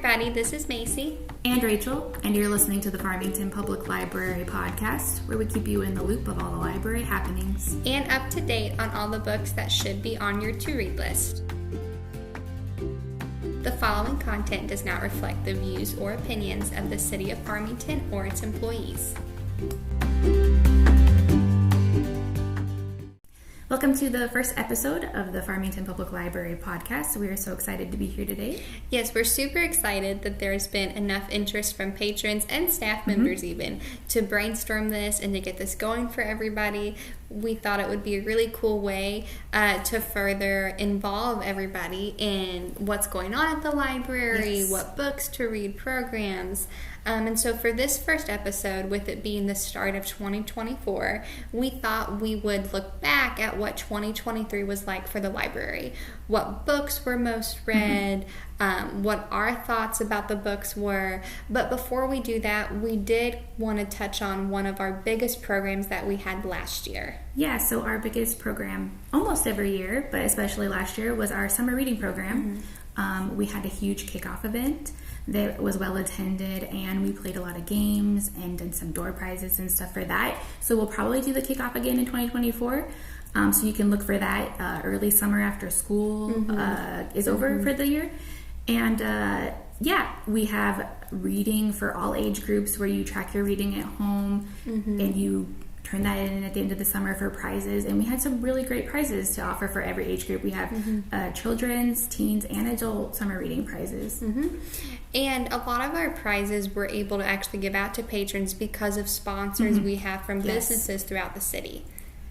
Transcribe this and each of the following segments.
everybody, this is Macy. And Rachel, and you're listening to the Farmington Public Library Podcast, where we keep you in the loop of all the library happenings. And up to date on all the books that should be on your to-read list. The following content does not reflect the views or opinions of the City of Farmington or its employees. Welcome to the first episode of the Farmington Public Library Podcast. We are so excited to be here today. Yes, we're super excited that there's been enough interest from patrons and staff members even to brainstorm this and to get this going for everybody. We thought it would be a really cool way to further involve everybody in what's going on at the library, what books to read, programs. And so for this first episode, with it being the start of 2024, we thought we would look back at what 2023 was like for the library, what books were most read, what our thoughts about the books were. But before we do that, we did want to touch on one of our biggest programs that we had last year. Yeah, so our biggest program almost every year, but especially last year, was our summer reading program. We had a huge kickoff event that was well attended, and we played a lot of games and did some door prizes and stuff for that. So we'll probably do the kickoff again in 2024. So you can look for that early summer after school is over for the year. And we have reading for all age groups where you track your reading at home and you turn that in at the end of the summer for prizes. And we had some really great prizes to offer for every age group. We have children's, teens, and adult summer reading prizes. And a lot of our prizes we're able to actually give out to patrons because of sponsors we have from businesses throughout the city.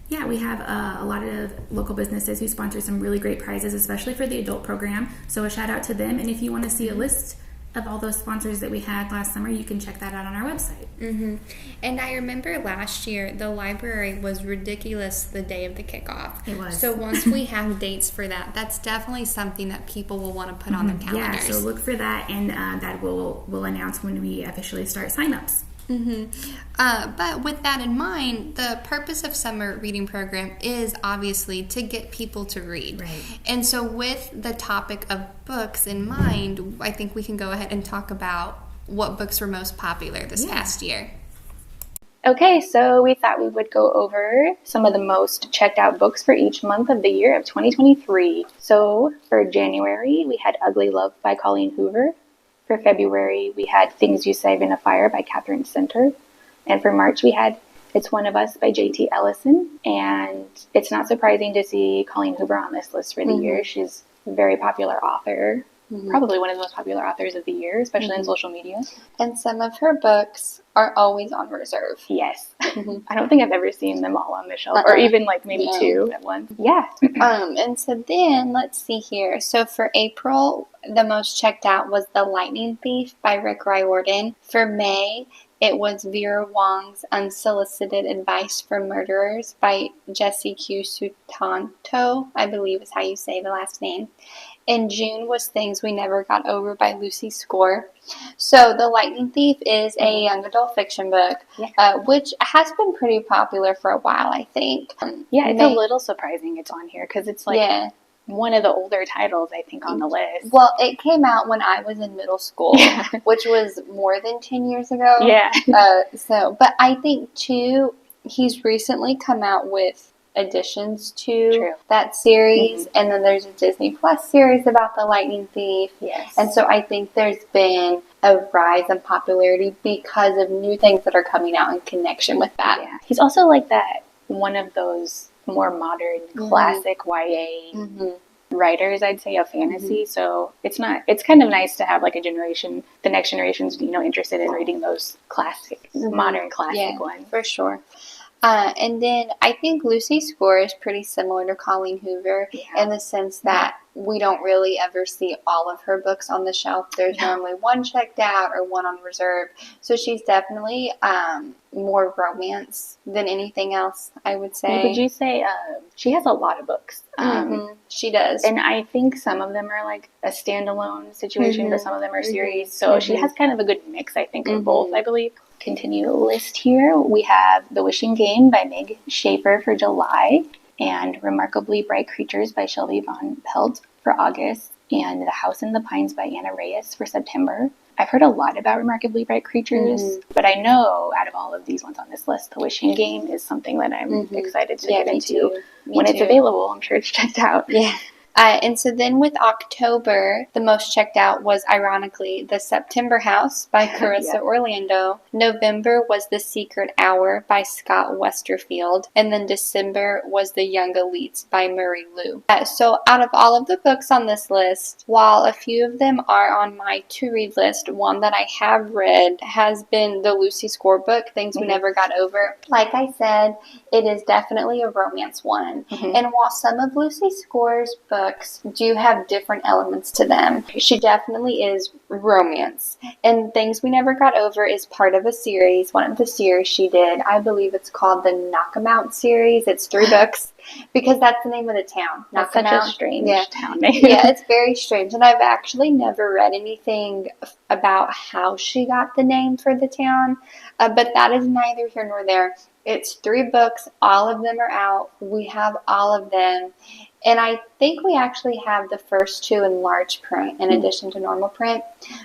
Yeah, we have a lot of local businesses who sponsor some really great prizes, especially for the adult program. So a shout out to them. And if you want to see a list of all those sponsors that we had last summer, you can check that out on our website. And I remember last year, the library was ridiculous the day of the kickoff. It was. So once we have dates for that, that's definitely something that people will want to put on their calendars. Yeah, so look for that, and that we'll announce when we officially start signups. But with that in mind, the purpose of summer reading program is obviously to get people to read. Right. And so with the topic of books in mind, I think we can go ahead and talk about what books were most popular this past year. Okay, so we thought we would go over some of the most checked out books for each month of the year of 2023. So for January, we had Ugly Love by Colleen Hoover. For February, we had Things You Save in a Fire by Catherine Center. And for March, we had It's One of Us by J.T. Ellison. And it's not surprising to see Colleen Hoover on this list for the year. She's a very popular author, probably one of the most popular authors of the year, especially in social media. And some of her books are always on reserve. Yes. I don't think I've ever seen them all on the shelf, or even like maybe two at once. Yeah. And so then, let's see here. So for April, the most checked out was The Lightning Thief by Rick Riordan. For May, it was Vera Wong's Unsolicited Advice for Murderers by Jesse Q. Sutanto, I believe is how you say the last name. In June was Things We Never Got Over by Lucy Score. So The Lightning Thief is a young adult fiction book, which has been pretty popular for a while, I think. It's a little surprising it's on here because it's like one of the older titles, I think, on the list. Well, it came out when I was in middle school, which was more than 10 years ago. Yeah. But I think, too, he's recently come out with additions to that series, and then there's a Disney Plus series about the Lightning Thief. Yes. And so I think there's been a rise in popularity because of new things that are coming out in connection with that. Yeah. He's also like that one of those more modern classic YA writers, I'd say, of fantasy. So it's kind of nice to have like a generation, the next generation's, interested in reading those classic, modern classic ones. For sure. And then I think Lucy Score is pretty similar to Colleen Hoover in the sense that we don't really ever see all of her books on the shelf. There's normally one checked out or one on reserve. So she's definitely more romance than anything else, I would say. Would you say she has a lot of books? She does. And I think some of them are like a standalone situation, but some of them are series. So she has kind of a good mix, I think, of both, I believe. Continue list here. We have The Wishing Game by Meg Schaefer for July, and Remarkably Bright Creatures by Shelby Von Pelt for August. and The House in the Pines by Anna Reyes for September. I've heard a lot about Remarkably Bright Creatures, but I know out of all of these ones on this list, The Wishing Game is something that I'm excited to get into when it's available. I'm sure it's checked out. Yeah. And so then with October, the most checked out was, ironically, The September House by Carissa Orlando. November was The Secret Hour by Scott Westerfield. And then December was The Young Elites by Murray Liu. So out of all of the books on this list, while a few of them are on my to-read list, one that I have read has been the Lucy Score book, Things We Never Got Over. Like I said, it is definitely a romance one. And while some of Lucy Score's books do have different elements to them, she definitely is romance. And Things We Never Got Over is part of a series, one of the series she did. I believe it's called the Knockamout series. It's 3 books. Because that's the name of the town. That's such a strange town name. Yeah, it's very strange. And I've actually never read anything about how she got the name for the town. But that is neither here nor there. It's 3 books. All of them are out. We have all of them. And I think we actually have the first 2 in large print in addition to normal print.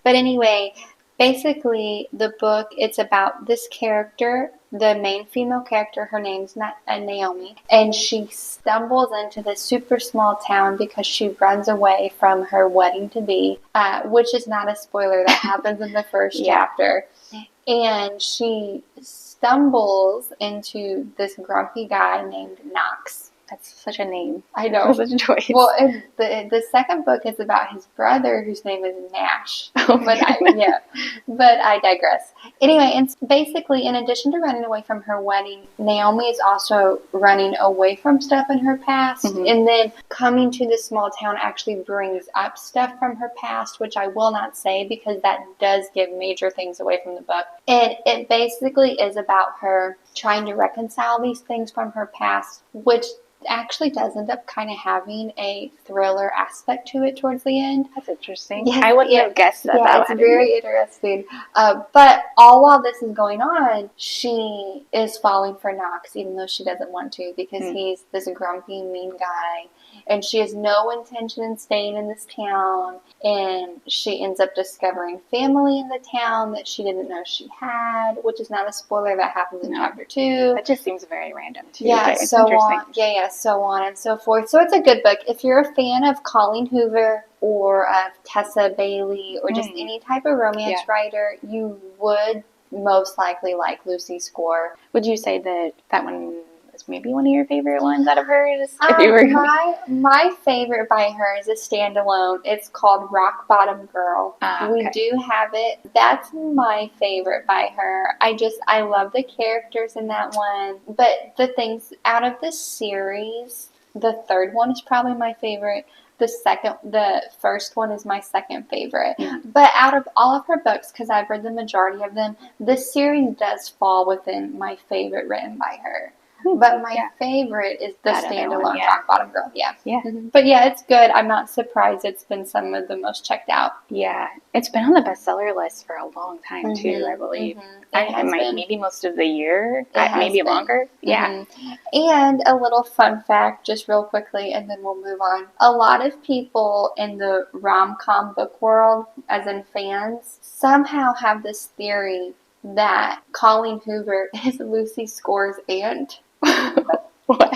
But anyway, basically the book, it's about this character, the main female character. Her name's Naomi. And she stumbles into this super small town because she runs away from her wedding-to-be, which is not a spoiler. That happens in the first chapter. And she stumbles into this grumpy guy named Knox. That's such a name. I know. Such a choice. Well, the second book is about his brother, whose name is Nash. But I digress. Anyway, and basically, in addition to running away from her wedding, Naomi is also running away from stuff in her past. And then coming to this small town actually brings up stuff from her past, which I will not say because that does give major things away from the book. And it basically is about her trying to reconcile these things from her past, which actually does end up kind of having a thriller aspect to it towards the end. That's interesting. Yeah, I wouldn't have guessed that. Yeah, it's very interesting. But all while this is going on, she is falling for Knox, even though she doesn't want to, because he's this grumpy, mean guy. And she has no intention in staying in this town. And she ends up discovering family in the town that she didn't know she had, which is not a spoiler. That happens in chapter 2. That just seems very random too. Yeah, so on. So on and so forth. So it's a good book. If you're a fan of Colleen Hoover or of Tessa Bailey or just any type of romance writer, you would most likely like Lucy Score. Would you say that one is maybe one of your favorite ones out of hers? My favorite by her is a standalone. It's called Rock Bottom Girl. We do have it. That's my favorite by her. I love the characters in that one. But the things out of the series, the third one is probably my favorite. The first one is my second favorite. But out of all of her books, because I've read the majority of them, this series does fall within my favorite written by her. But my favorite is the standalone Rock Bottom Girl. But it's good. I'm not surprised it's been some of the most checked out. Yeah, it's been on the bestseller list for a long time too, I believe. Maybe most of the year, maybe longer. Yeah. And a little fun fact, just real quickly, and then we'll move on. A lot of people in the rom-com book world, as in fans, somehow have this theory that Colleen Hoover is Lucy Score's aunt. What?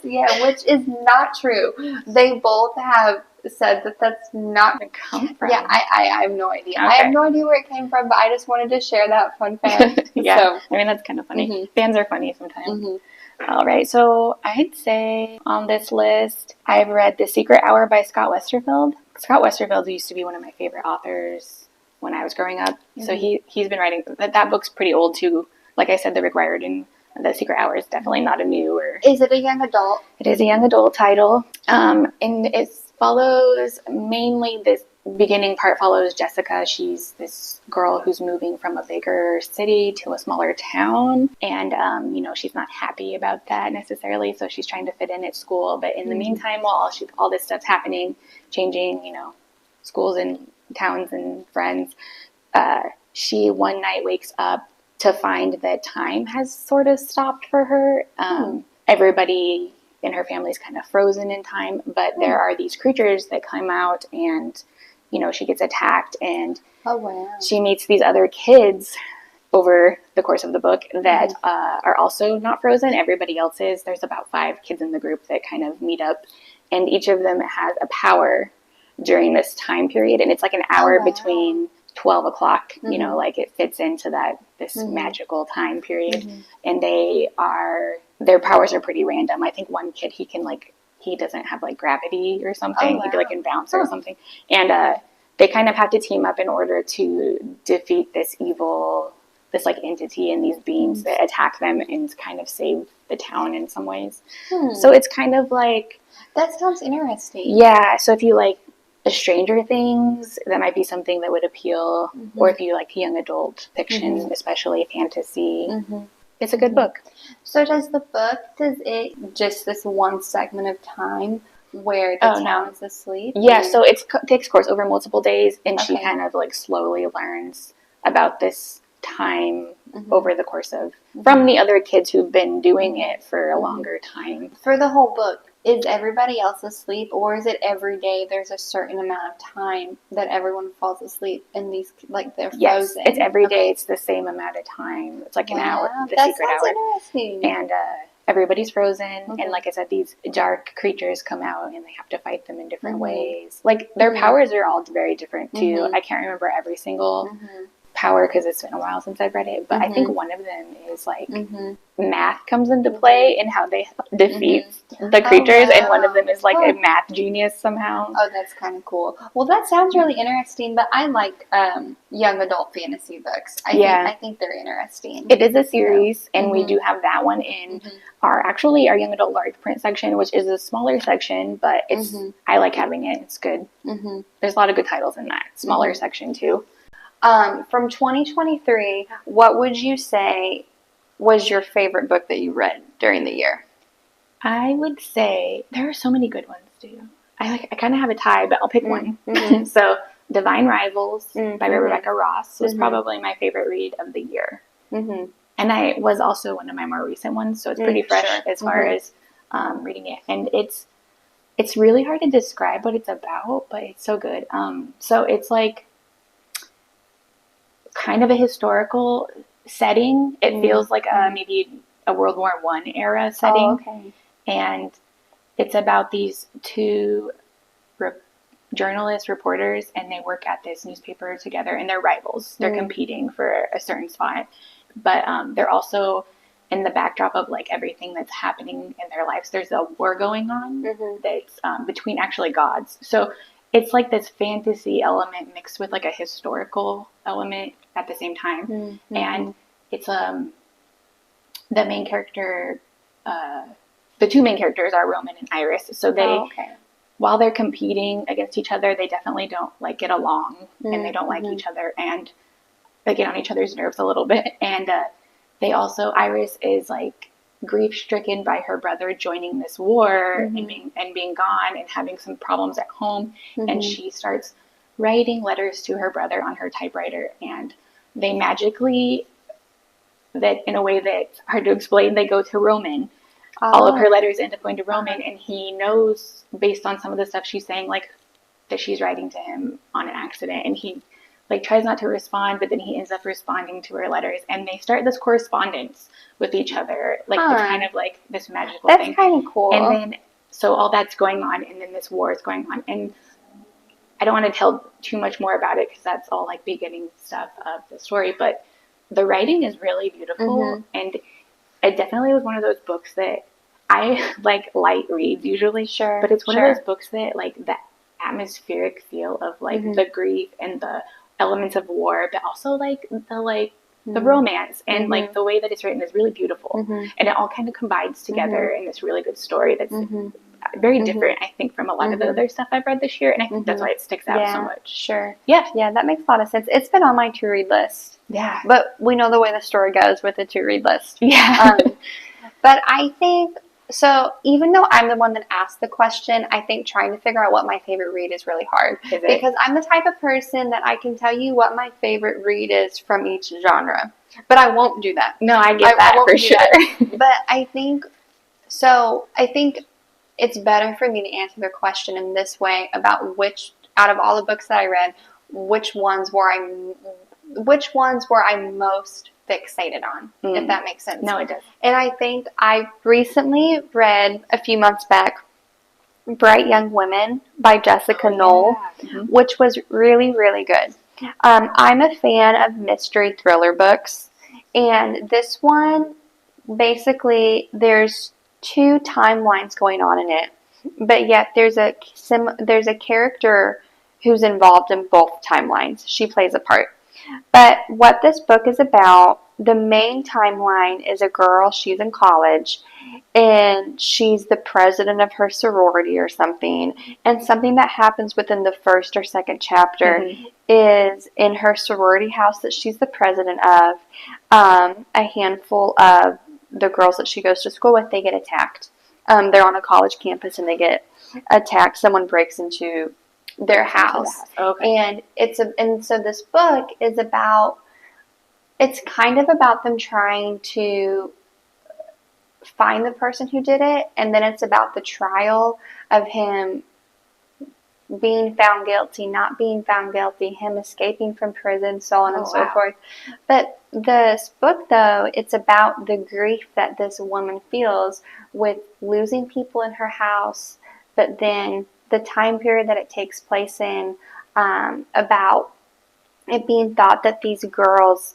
Yes, which is not true. They both have said that that's not where it come from. Yeah, I have no idea. Okay. I have no idea where it came from, but I just wanted to share that fun fact. So, I mean, that's kind of funny. Fans are funny sometimes. All right, so I'd say on this list, I've read The Secret Hour by Scott Westerfield. Scott Westerfield used to be one of my favorite authors when I was growing up. So he's been writing, that book's pretty old too. Like I said, the Rick Riordan, The Secret Hour is definitely not a newer. Is it a young adult? It is a young adult title. And it follows mainly this beginning part follows Jessica. She's this girl who's moving from a bigger city to a smaller town. And, she's not happy about that necessarily. So she's trying to fit in at school. But in the meantime, while all this stuff's happening, changing, schools and towns and friends, she one night wakes up to find that time has sort of stopped for her. Everybody and her family's kind of frozen in time, but there are these creatures that come out, and, you know, she gets attacked, and she meets these other kids over the course of the book that are also not frozen. Everybody else is. There's about 5 kids in the group that kind of meet up, and each of them has a power during this time period, and it's like an hour between 12 o'clock, you know, like it fits into this magical time period, and their powers are pretty random. I think one kid, he doesn't have like gravity or something. He can bounce or something, and they kind of have to team up in order to defeat this like entity and these beings that attack them and kind of save the town in some ways. So it's kind of like... That sounds interesting. Yeah, so if you like the Stranger Things, that might be something that would appeal, or if you like young adult fiction, especially fantasy, it's a good book. So does it just this one segment of time where the town is asleep? Yeah, so it takes course over multiple days, and she kind of like slowly learns about this time over the course of from the other kids who've been doing it for a longer time. For the whole book, is everybody else asleep, or is it every day there's a certain amount of time that everyone falls asleep and these they're frozen? Yes, it's every day. It's the same amount of time. It's like an hour, the secret hour. Interesting. And everybody's frozen, and like I said, these dark creatures come out, and they have to fight them in different ways. Like their powers are all very different too. I can't remember every single power because it's been a while since I've read it, but I think one of them is like math comes into play in how they defeat the creatures, and one of them is like a math genius somehow. Oh, that's kind of cool. Well, that sounds really interesting, but I like young adult fantasy books. I think they're interesting. It is a series, and we do have that one in our young adult large print section, which is a smaller section, but it's I like having it. It's good. There's a lot of good titles in that smaller section too. From 2023, what would you say was your favorite book that you read during the year? I would say there are so many good ones too. I kind of have a tie, but I'll pick one. So Divine Rivals by Rebecca Ross was probably my favorite read of the year. And it was also one of my more recent ones, so it's pretty fresh as far as reading it. And it's really hard to describe what it's about, but it's so good. So it's like kind of a historical setting. It feels like maybe a World War I era setting. And it's about these 2 journalist reporters, and they work at this newspaper together, and they're rivals. They're competing for a certain spot, but they're also in the backdrop of like everything that's happening in their lives. There's a war going on that's between actually gods. So it's like this fantasy element mixed with like a historical element at the same time. And it's the main character, the 2 main characters are Roman and Iris. So they, while they're competing against each other, they definitely don't like get along, and they don't like each other, and they get on each other's nerves a little bit. And they also, Iris is like grief-stricken by her brother joining this war and being gone and having some problems at home, and she starts writing letters to her brother on her typewriter, and they magically, that in a way that's hard to explain, they go to Roman. All of her letters end up going to Roman, and he knows based on some of the stuff she's saying, like that she's writing to him on an accident, and he like tries not to respond, but then he ends up responding to her letters, and they start this correspondence with each other, like it's kind of like this magical thing. That's kind of cool. And then so all that's going on, and then this war is going on, and I don't want to tell too much more about it because that's all like beginning stuff of the story, but the writing is really beautiful, and it definitely was one of those books that I like light reads usually, but it's one of those books that like the atmospheric feel of like the grief and the elements of war, but also like the romance and like the way that it's written is really beautiful, and it all kind of combines together in this really good story that's very different, I think, from a lot of the other stuff I've read this year, and I think that's why it sticks out so much. Yeah, that makes a lot of sense. It's been on my to-read list. But we know the way the story goes with the to-read list. But I think, so even though I'm the one that asked the question, I think trying to figure out what my favorite read is really hard. Because I'm the type of person that I can tell you what my favorite read is from each genre. But I won't do that. No, I get that for sure. But I think it's better for me to answer the question in this way about which, out of all the books that I read, which ones were I most fixated on, if that makes sense. No, it does. And I think I recently read, a few months back, Bright Young Women by Jessica Knoll, which was really, really good. I'm a fan of mystery thriller books, and this one, basically, there's 2 timelines going on in it, but yet there's a character who's involved in both timelines. She plays a part. But what this book is about, the main timeline is a girl, she's in college, and she's the president of her sorority or something. And something that happens within the first or second chapter is in her sorority house that she's the president of, a handful of the girls that she goes to school with, they get attacked. They're on a college campus and they get attacked. Someone breaks into their house. Okay. And so this book is about, it's kind of about them trying to find the person who did it, and then it's about the trial of him being found guilty, not being found guilty, him escaping from prison, so on and so forth. But this book, though, it's about the grief that this woman feels with losing people in her house, but then the time period that it takes place in, about it being thought that these girls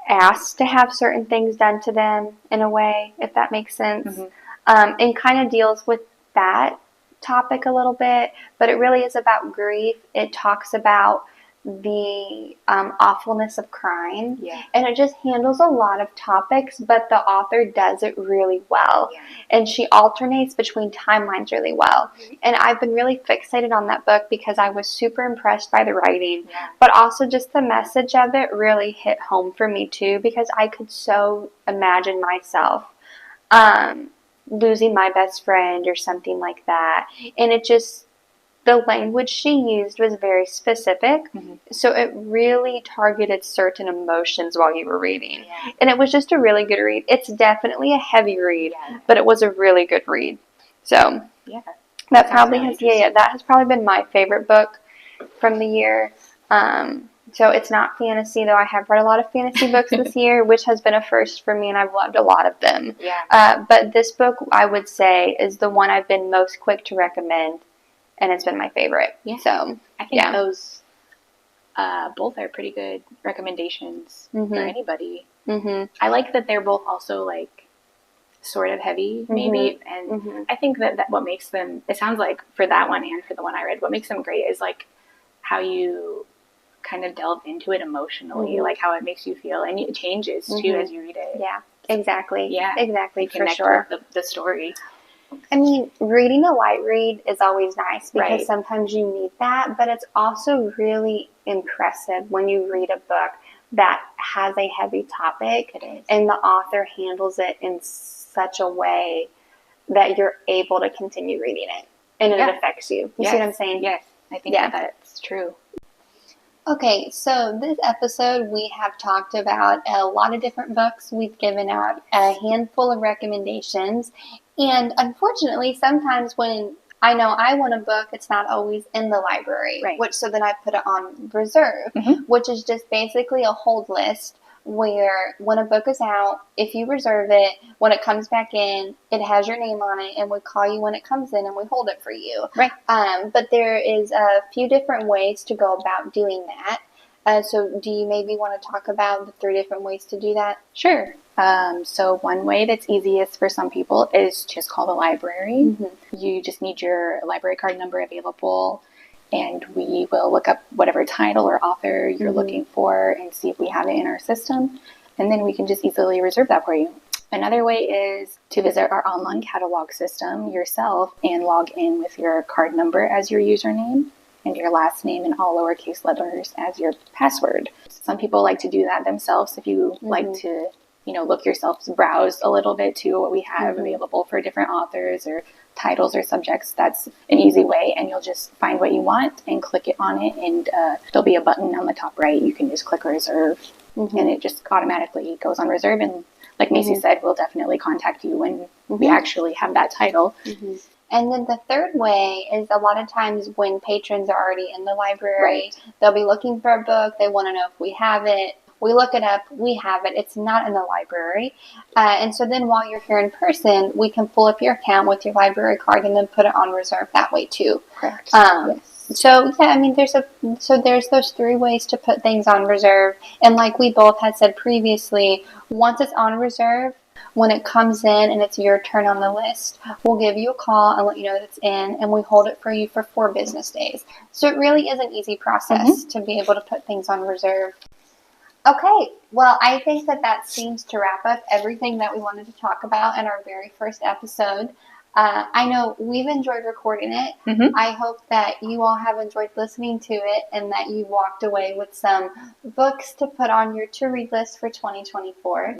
asked to have certain things done to them in a way, if that makes sense, and kind of deals with that topic a little bit, but it really is about grief. It talks about the awfulness of crime, and it just handles a lot of topics, but the author does it really well, and she alternates between timelines really well, and I've been really fixated on that book because I was super impressed by the writing, but also just the message of it really hit home for me too, because I could so imagine myself losing my best friend or something like that, and it just, the language she used was very specific, so it really targeted certain emotions while you were reading. And it was just a really good read. It's definitely a heavy read, but it was a really good read. So that probably has, that has probably been my favorite book from the year. So it's not fantasy, though I have read a lot of fantasy books this year, which has been a first for me, and I've loved a lot of them. But this book, I would say, is the one I've been most quick to recommend, and it's been my favorite. So I think those both are pretty good recommendations for anybody. I like that they're both also like sort of heavy, maybe, and I think that what makes them, it sounds like for that one and for the one I read, what makes them great is like how you kind of delve into it emotionally, like how it makes you feel, and it changes too as you read it. Exactly, for connect sure. With the story. I mean, reading a light read is always nice because sometimes you need that, but it's also really impressive when you read a book that has a heavy topic and the author handles it in such a way that you're able to continue reading it and it affects you. You see what I'm saying? Yes, I think that's true. Okay, so this episode we have talked about a lot of different books. We've given out a handful of recommendations, and unfortunately sometimes when I know I want a book, it's not always in the library, so then I put it on reserve, which is just basically a hold list where when a book is out, if you reserve it, when it comes back in, it has your name on it, and we call you when it comes in, and we hold it for you. But there is a few different ways to go about doing that. So do you maybe want to talk about the 3 different ways to do that? Sure. So one way that's easiest for some people is just call the library. You just need your library card number available, and we will look up whatever title or author you're looking for and see if we have it in our system, and then we can just easily reserve that for you. Another way is to visit our online catalog system yourself and log in with your card number as your username and your last name in all lowercase letters as your password. Some people like to do that themselves. If you like to, look yourself, browse a little bit to what we have available for different authors or titles or subjects, that's an easy way, and you'll just find what you want and click it on it, and there'll be a button on the top right. You can just click reserve, and it just automatically goes on reserve and like Macy said, we'll definitely contact you when we actually have that title. And then the third way is a lot of times when patrons are already in the library, they'll be looking for a book. They want to know if we have it. We look it up. We have it. It's not in the library. And so then while you're here in person, we can pull up your account with your library card and then put it on reserve that way too. Correct. So yeah, I mean, there's those 3 ways to put things on reserve. And like we both had said previously, once it's on reserve, when it comes in and it's your turn on the list, we'll give you a call and let you know that it's in, and we hold it for you for 4 business days. So it really is an easy process to be able to put things on reserve. Okay, well, I think that seems to wrap up everything that we wanted to talk about in our very first episode. I know we've enjoyed recording it. I hope that you all have enjoyed listening to it and that you walked away with some books to put on your to-read list for 2024.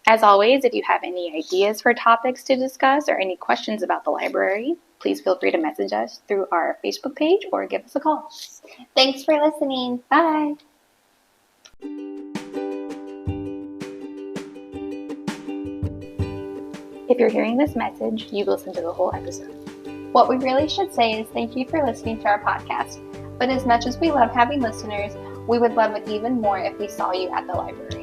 As always, if you have any ideas for topics to discuss or any questions about the library, please feel free to message us through our Facebook page or give us a call. Thanks for listening. Bye. If you're hearing this message, you've listened to the whole episode. What we really should say is thank you for listening to our podcast. But as much as we love having listeners, we would love it even more if we saw you at the library.